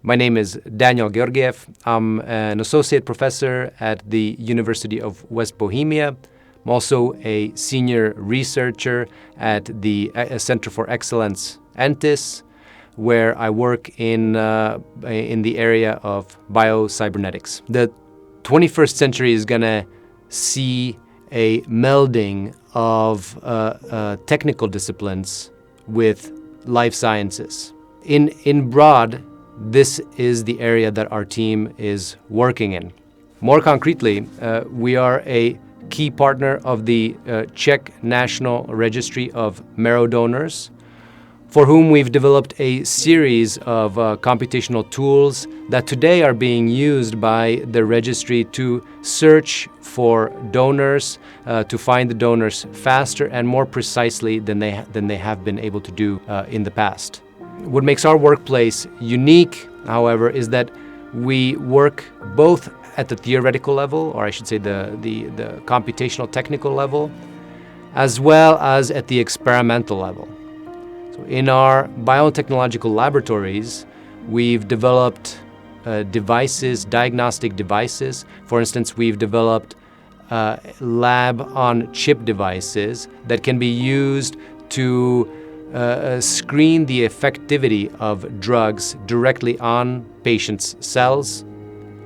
My name is Daniel Georgiev. I'm an associate professor at the University of West Bohemia. I'm also a senior researcher at the Center for Excellence, NTIS, where I work in the area of biocybernetics. The 21st century is going to see a melding of technical disciplines with life sciences. In broad, this is the area that our team is working in. More concretely, we are a key partner of the Czech National Registry of Marrow Donors, for whom we've developed a series of computational tools that today are being used by the registry to search for donors, to find the donors faster and more precisely than they have been able to do in the past. What makes our workplace unique, however, is that we work both at the theoretical level, or I should say the computational technical level, as well as at the experimental level. So in our biotechnological laboratories, we've developed devices, diagnostic devices. For instance, we've developed lab-on-chip devices that can be used to screen the effectivity of drugs directly on patients' cells,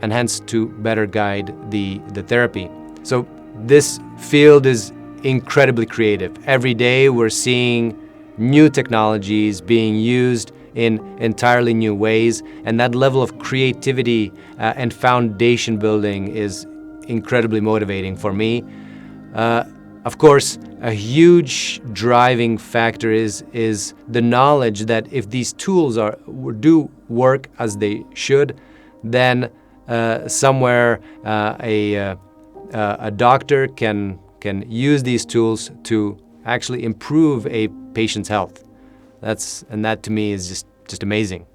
and hence to better guide the therapy. So this field is incredibly creative. Every day we're seeing new technologies being used in entirely new ways, and that level of creativity and foundation building is incredibly motivating for me. Of course, a huge driving factor is the knowledge that if these tools do work as they should, then somewhere a doctor can use these tools to actually improve a patient's health. That to me is just amazing.